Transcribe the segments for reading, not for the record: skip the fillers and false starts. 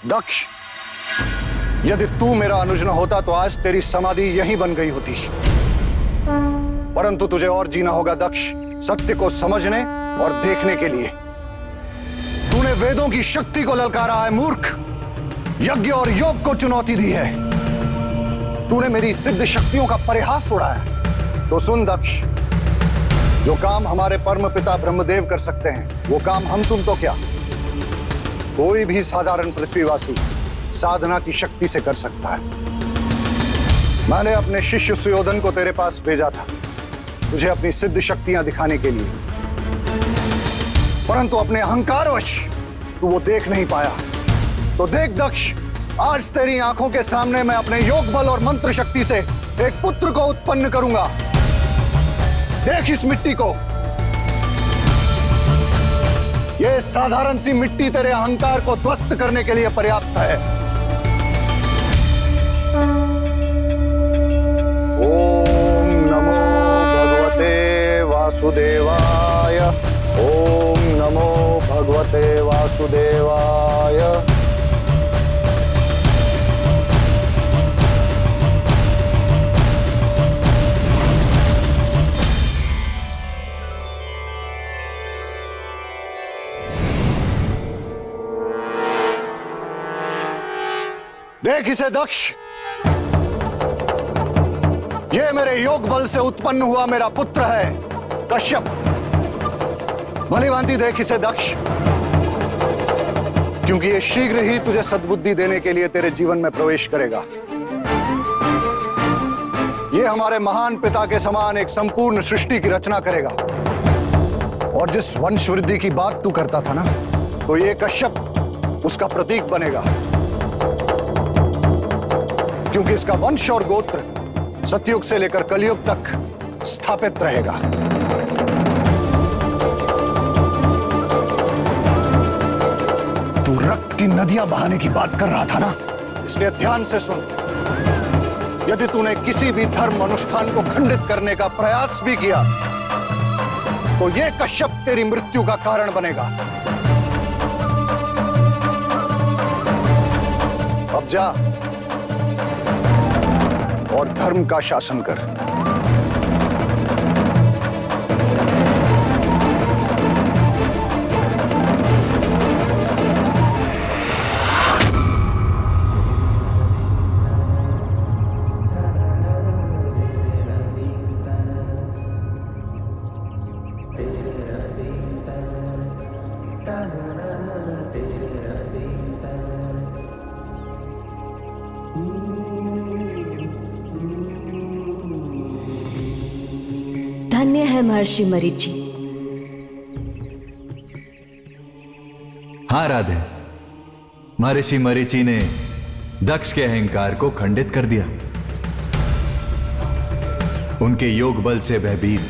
दक्ष, यदि तू मेरा अनुज न होता तो आज तेरी समाधि यहीं बन गई होती। परंतु तुझे और जीना होगा दक्ष, सत्य को समझने और देखने के लिए। तूने वेदों की शक्ति को ललकारा है मूर्ख, यज्ञ और योग को चुनौती दी है। तूने मेरी सिद्ध शक्तियों का परिहास उड़ाया। तो सुन दक्ष, जो काम हमारे परम पिता ब्रह्मदेव कर सकते हैं, वो काम हम तुम तो क्या, कोई भी साधारण पृथ्वीवासी साधना की शक्ति से कर सकता है। मैंने अपने शिष्य सुयोधन को तेरे पास भेजा था, तुझे अपनी सिद्ध शक्तियां दिखाने के लिए, परंतु अपने अहंकारवश तू वो देख नहीं पाया। तो देख दक्ष, आज तेरी आंखों के सामने मैं अपने योग बल और मंत्र शक्ति से एक पुत्र को उत्पन्न करूंगा। देख इस मिट्टी को, यह साधारण सी मिट्टी तेरे अहंकार को ध्वस्त करने के लिए पर्याप्त है। ओम नमो भगवते वासुदेवाय। ओम नमो भगवते वासुदेवाय। देख इसे दक्ष, ये मेरे योग बल से उत्पन्न हुआ मेरा पुत्र है कश्यप। भली भांति देख इसे दक्ष, क्योंकि ये शीघ्र ही तुझे सद्बुद्धि देने के लिए तेरे जीवन में प्रवेश करेगा। ये हमारे महान पिता के समान एक संपूर्ण सृष्टि की रचना करेगा। और जिस वंश वृद्धि की बात तू करता था ना, तो ये कश्यप उसका प्रतीक बनेगा, क्योंकि इसका वंश और गोत्र सतयुग से लेकर कलयुग तक स्थापित रहेगा। तू रक्त की नदियां बहाने की बात कर रहा था ना, इसलिए ध्यान से सुन। यदि तूने किसी भी धर्म अनुष्ठान को खंडित करने का प्रयास भी किया, तो यह कश्यप तेरी मृत्यु का कारण बनेगा। अब जा और धर्म का शासन कर। धन्य है महर्षि मरीचि। हाँ राधे, महर्षि मरीचि ने दक्ष के अहंकार को खंडित कर दिया। उनके योग बल से भयभीत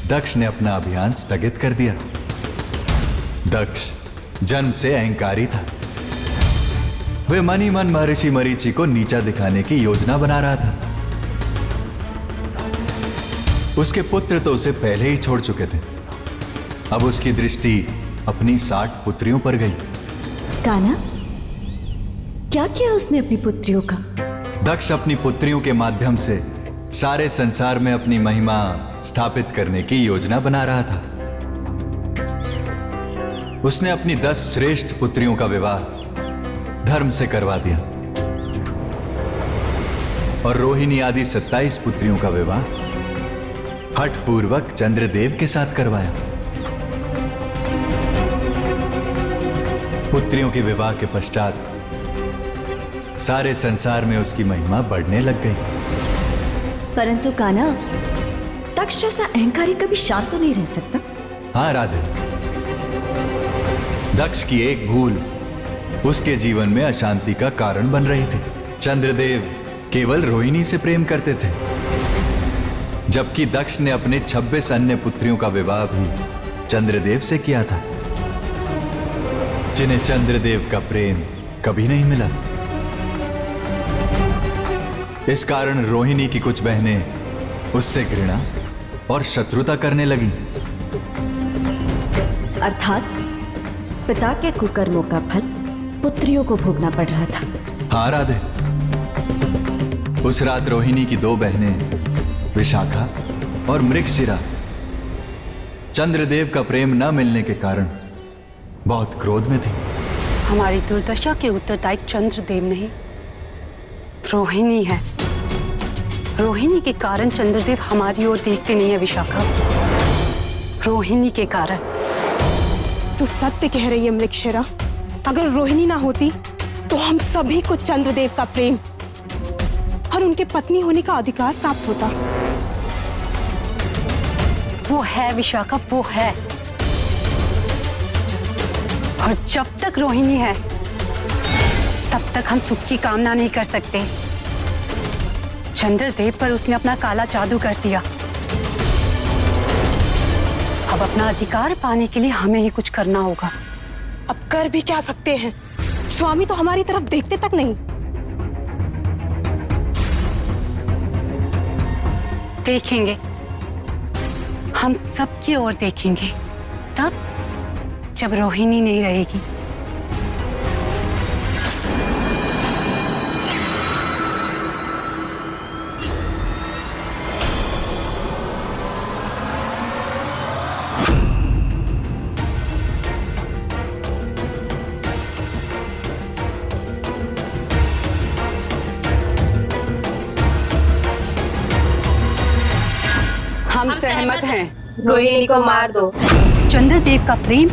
दक्ष ने अपना अभियान स्थगित कर दिया। दक्ष जन्म से अहंकारी था। वे मन ही मन महर्षि मरीचि को नीचा दिखाने की योजना बना रहा था। उसके पुत्र तो उसे पहले ही छोड़ चुके थे। अब उसकी दृष्टि अपनी 60 पुत्रियों पर गई। कान्हा, क्या किया उसने अपनी पुत्रियों का? दक्ष अपनी पुत्रियों के माध्यम से सारे संसार में अपनी महिमा स्थापित करने की योजना बना रहा था। उसने अपनी 10 श्रेष्ठ पुत्रियों का विवाह धर्म से करवा दिया और रोहिणी आदि 27 पुत्रियों का विवाह हठ पूर्वक चंद्रदेव के साथ करवाया। पुत्रियों के विवाह के पश्चात सारे संसार में उसकी महिमा बढ़ने लग गई। परंतु कान्हा, दक्ष जैसा अहंकारी कभी शांत तो नहीं रह सकता। हाँ राधे, दक्ष की एक भूल उसके जीवन में अशांति का कारण बन रही थी। चंद्रदेव केवल रोहिणी से प्रेम करते थे, जबकि दक्ष ने अपने 26 अन्य पुत्रियों का विवाह भी चंद्रदेव से किया था, जिन्हें चंद्रदेव का प्रेम कभी नहीं मिला। इस कारण रोहिणी की कुछ बहनें उससे घृणा और शत्रुता करने लगीं। अर्थात पिता के कुकर्मों का फल पुत्रियों को भोगना पड़ रहा था। हाँ राधे, उस रात रोहिणी की 2 बहनें विशाखा और मृगशिरा चंद्रदेव का प्रेम न मिलने के कारण बहुत क्रोध में थी। हमारी दुर्दशा के उत्तरदायी चंद्रदेव नहीं, रोहिणी है। रोहिणी के कारण चंद्रदेव हमारी ओर देखते नहीं है विशाखा, रोहिणी के कारण। तू सत्य कह रही है मृगशिरा। अगर रोहिणी ना होती तो हम सभी को चंद्रदेव का प्रेम और उनके पत्नी होने का अधिकार प्राप्त होता। वो है विशाखा, वो है। और जब तक रोहिणी है तब तक हम सुख की कामना नहीं कर सकते। चंद्रदेव पर उसने अपना काला जादू कर दिया। अब अपना अधिकार पाने के लिए हमें ही कुछ करना होगा। अब कर भी क्या सकते हैं? स्वामी तो हमारी तरफ देखते तक नहीं। देखेंगे, हम सबकी ओर देखेंगे तब जब रोहिणी नहीं रहेगी। हम सहमत हैं। रोहिणी को मार दो। चंद्रदेव का प्रेम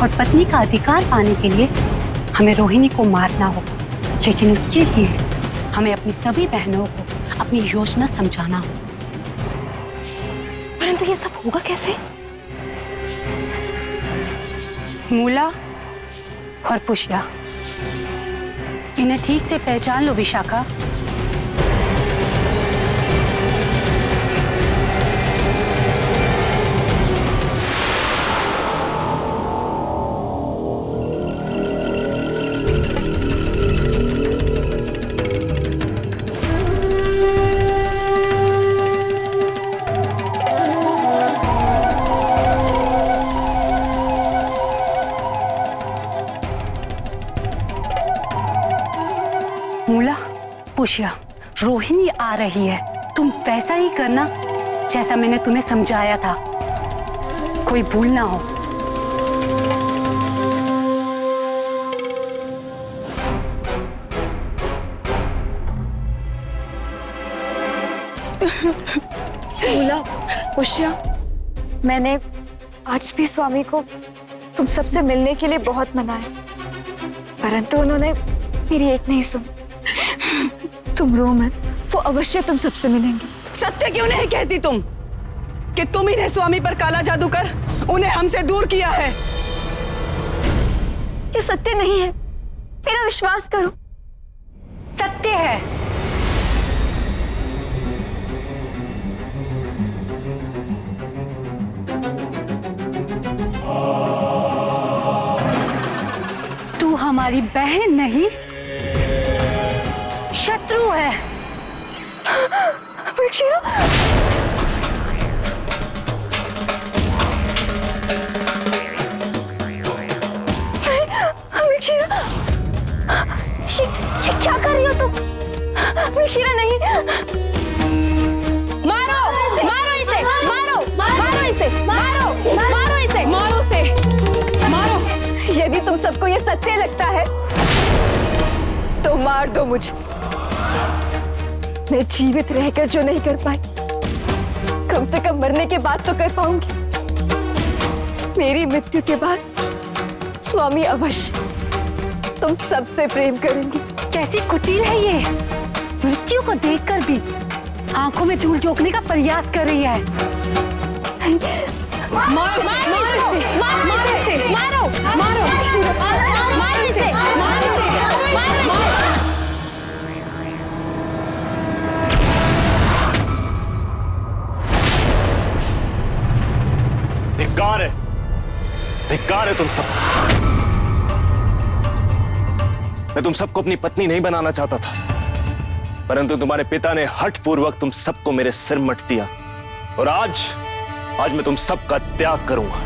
और पत्नी का अधिकार पाने के लिए हमें रोहिणी को मारना होगा, लेकिन उसके लिए हमें अपनी सभी बहनों को अपनी योजना समझाना होगा। परंतु ये सब होगा कैसे? मूला और पुष्या, इन्हें ठीक से पहचान लो विशाखा। मूला, पुष्या, रोहिणी आ रही है। तुम वैसा ही करना जैसा मैंने तुम्हें समझाया था, कोई भूल ना हो। मूला, पुष्या, मैंने आज भी स्वामी को तुम सबसे मिलने के लिए बहुत मनाया, परंतु उन्होंने मेरी एक नहीं सुनी। तुम रो मत, वो अवश्य तुम सबसे मिलेंगे। सत्य क्यों नहीं कहती तुम कि तुम ही ने स्वामी पर काला जादू कर उन्हें हमसे दूर किया है? ये सत्य नहीं है, मेरा विश्वास करो। सत्य है। तू हमारी बहन नहीं, शत्रु है। मृगशिरा, मृगशिरा, ये क्या कर रही हो तुम? मृगशिरा नहीं, मारो, मारो इसे, मारो, मारो इसे, मारो, मारो इसे, मारो से, मारो। यदि तुम सबको ये सत्य लगता है तो मार दो मुझे। मैं जीवित रहकर जो नहीं कर पाई, कम से कम मरने के बाद तो कर पाऊंगी। मेरी मृत्यु के बाद स्वामी अवश्य तुम सबसे प्रेम करेंगे। कैसी कुटिल है ये, मृत्यु को देखकर भी आंखों में धूल झोंकने का प्रयास कर रही है। मारो इसे, मारो इसे, मारो इसे, मारो, मारो, मारो इसे, मारो इसे। धिक्कार है तुम सब। मैं तुम सबको अपनी पत्नी नहीं बनाना चाहता था, परंतु तुम्हारे पिता ने हठपूर्वक तुम सबको मेरे सिर मट दिया, और आज मैं तुम सबका त्याग करूंगा।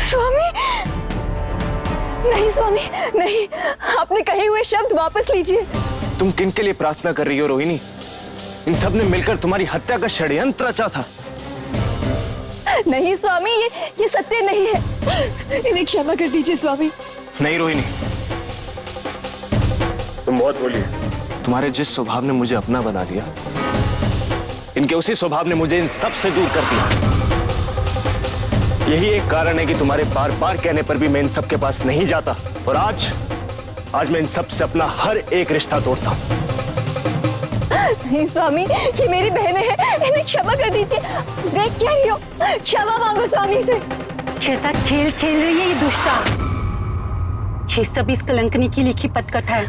स्वामी, नहीं स्वामी, नहीं, आपने कहे हुए शब्द वापस लीजिए। तुम किन के लिए प्रार्थना कर रही हो रोहिणी? इन सब ने मिलकर तुम्हारी हत्या का षड्यंत्र रचा था। नहीं स्वामी, ये सत्य नहीं है, इन्हें क्षमा कर दीजिए स्वामी। नहीं रोहिणी, तुम बहुत बोली। तुम्हारे जिस स्वभाव ने मुझे अपना बना दिया, इनके उसी स्वभाव ने मुझे इन सब से दूर कर दिया। यही एक कारण है कि तुम्हारे बार बार कहने पर भी मैं इन सब के पास नहीं जाता, और आज मैं इन सब से अपना हर एक रिश्ता तोड़ता हूं। नहीं स्वामी, ये मेरी बहनें हैं, इन्हें क्षमा कर दीजिए। देख क्या रही हो, क्षमा मांगो स्वामी से। कैसा खेल खेल रही है ये दुष्टा। ये सब इस कलंकनी की लिखी पतकथा है।